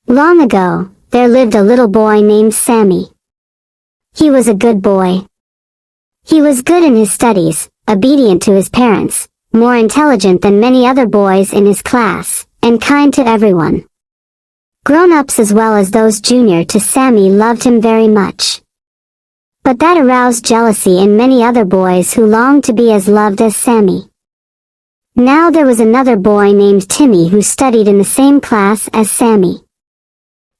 Long ago, there lived a little boy named Sammy. He was a good boy. He was good in his studies, obedient to his parents, more intelligent than many other boys in his class, and kind to everyone. Grown-ups as well as those junior to Sammy loved him very much. But that aroused jealousy in many other boys who longed to be as loved as Sammy. Now there was another boy named Timmy who studied in the same class as Sammy.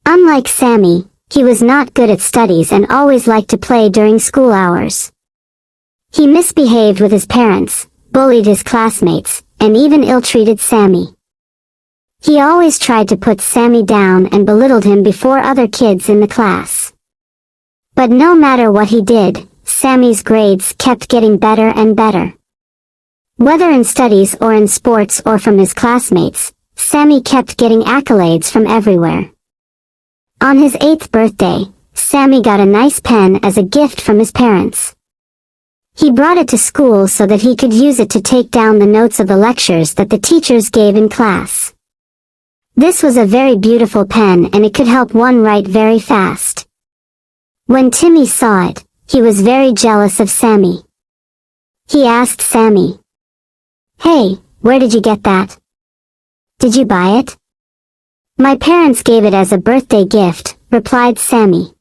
Unlike Sammy, he was not good at studies and always liked to play during school hours. He misbehaved with his parents, bullied his classmates, and even ill-treated Sammy. He always tried to put Sammy down and belittled him before other kids in the class. But no matter what he did, Sammy's grades kept getting better and better. Whether in studies or in sports or from his classmates, Sammy kept getting accolades from everywhere. On his 8th birthday, Sammy got a nice pen as a gift from his parents. He brought it to school so that he could use it to take down the notes of the lectures that the teachers gave in class. This was a very beautiful pen and it could help one write very fast. When Timmy saw it, he was very jealous of Sammy. He asked Sammy, "Hey, where did you get that? Did you buy it?" "My parents gave it as a birthday gift," replied Sammy.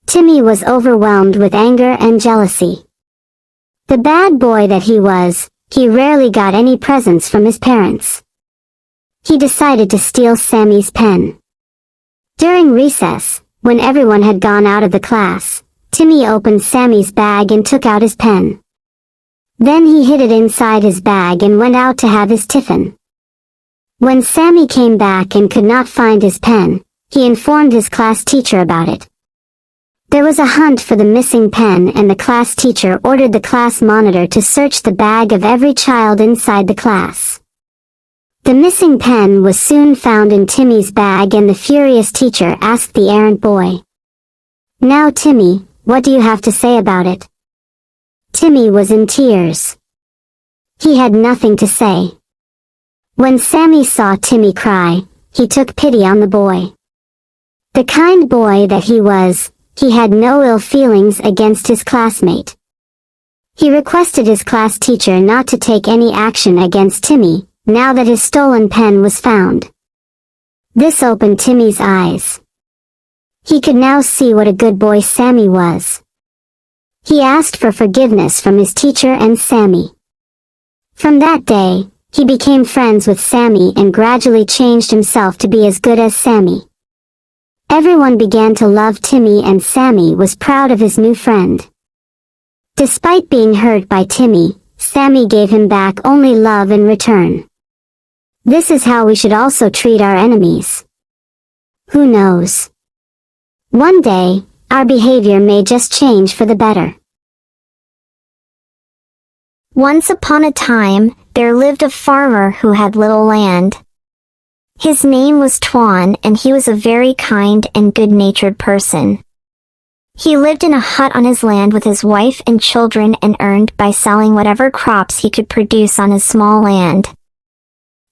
Timmy was overwhelmed with anger and jealousy. The bad boy that he was, he rarely got any presents from his parents. He decided to steal Sammy's pen. During recess, when everyone had gone out of the class, Timmy opened Sammy's bag and took out his pen. Then he hid it inside his bag and went out to have his tiffin. When Sammy came back and could not find his pen, he informed his class teacher about it. There was a hunt for the missing pen and the class teacher ordered the class monitor to search the bag of every child inside the class. The missing pen was soon found in Timmy's bag and the furious teacher asked the errant boy, "Now Timmy, what do you have to say about it?" Timmy was in tears. He had nothing to say. When Sammy saw Timmy cry, he took pity on the boy. The kind boy that he was, he had no ill feelings against his classmate. He requested his class teacher not to take any action against Timmy, now that his stolen pen was found. This opened Timmy's eyes. He could now see what a good boy Sammy was. He asked for forgiveness from his teacher and Sammy. From that day, he became friends with Sammy and gradually changed himself to be as good as Sammy. Everyone began to love Timmy and Sammy was proud of his new friend. Despite being hurt by Timmy, Sammy gave him back only love in return. This is how we should also treat our enemies. Who knows? One day, our behavior may just change for the better. Once upon a time, there lived a farmer who had little land. His name was Tuan and he was a very kind and good-natured person. He lived in a hut on his land with his wife and children and earned by selling whatever crops he could produce on his small land.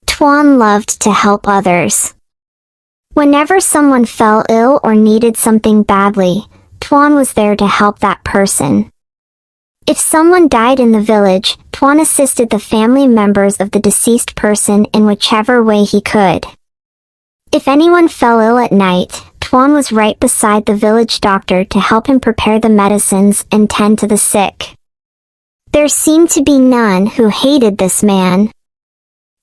Tuan loved to help others. Whenever someone fell ill or needed something badly, Tuan was there to help that person. If someone died in the village, Tuan assisted the family members of the deceased person in whichever way he could. If anyone fell ill at night, Tuan was right beside the village doctor to help him prepare the medicines and tend to the sick. There seemed to be none who hated this man.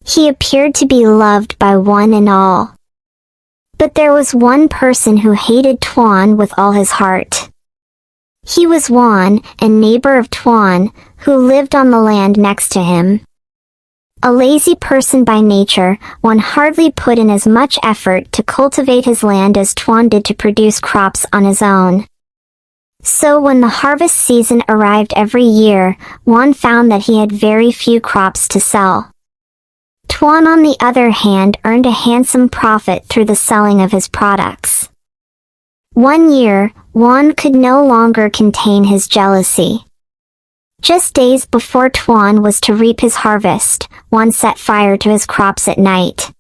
He appeared to be loved by one and all. But there was one person who hated Tuan with all his heart. He was Juan, a neighbor of Tuan, who lived on the land next to him. A lazy person by nature, Juan hardly put in as much effort to cultivate his land as Tuan did to produce crops on his own. So when the harvest season arrived every year, Juan found that he had very few crops to sell. Tuan, on the other hand, earned a handsome profit through the selling of his products. One year, Juan could no longer contain his jealousy. Just days before Tuan was to reap his harvest, Juan set fire to his crops at night.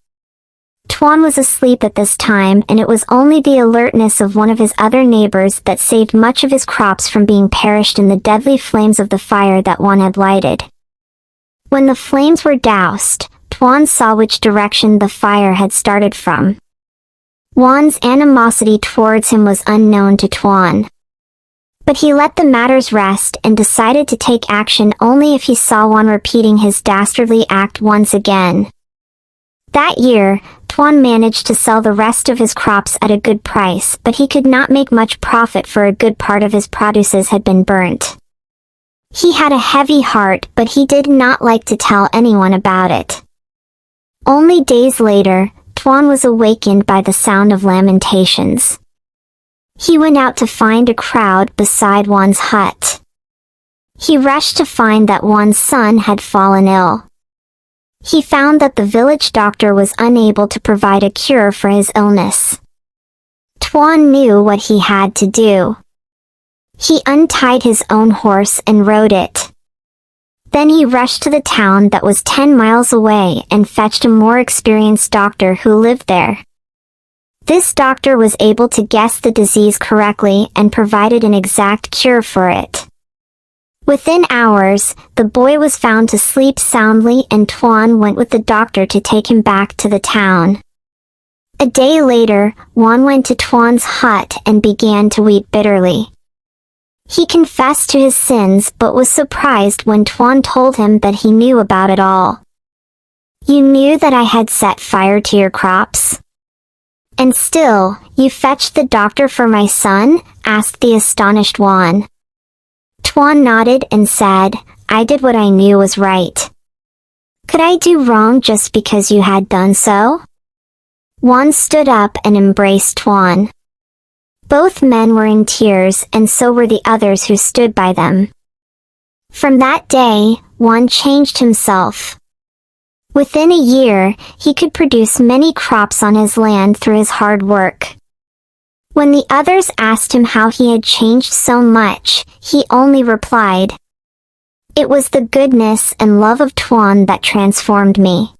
Tuan was asleep at this time, and it was only the alertness of one of his other neighbors that saved much of his crops from being perished in the deadly flames of the fire that Tuan had lighted. When the flames were doused, Tuan saw which direction the fire had started from. Tuan's animosity towards him was unknown to Tuan. But he let the matters rest and decided to take action only if he saw Tuan repeating his dastardly act once again. That year, Tuan managed to sell the rest of his crops at a good price, but he could not make much profit, for a good part of his produces had been burnt. He had a heavy heart, but he did not like to tell anyone about it. Only days later, Tuan was awakened by the sound of lamentations. He went out to find a crowd beside Tuan's hut. He rushed to find that Tuan's son had fallen ill. He found that the village doctor was unable to provide a cure for his illness. Tuan knew what he had to do. He untied his own horse and rode it. Then he rushed to the town that was 10 miles away and fetched a more experienced doctor who lived there. This doctor was able to guess the disease correctly and provided an exact cure for it. Within hours, the boy was found to sleep soundly, and Tuan went with the doctor to take him back to the town. A day later, Tuan went to Tuan's hut and began to weep bitterly. He confessed to his sins but was surprised when Tuan told him that he knew about it all. "You knew that I had set fire to your crops? And still, you fetched the doctor for my son?" asked the astonished Tuan. Tuan nodded and said, "I did what I knew was right. Could I do wrong just because you had done so?" Tuan stood up and embraced Tuan. Both men were in tears, and so were the others who stood by them. From that day, Tuan changed himself. Within a year, he could produce many crops on his land through his hard work. When the others asked him how he had changed so much, he only replied, "It was the goodness and love of Tuan that transformed me."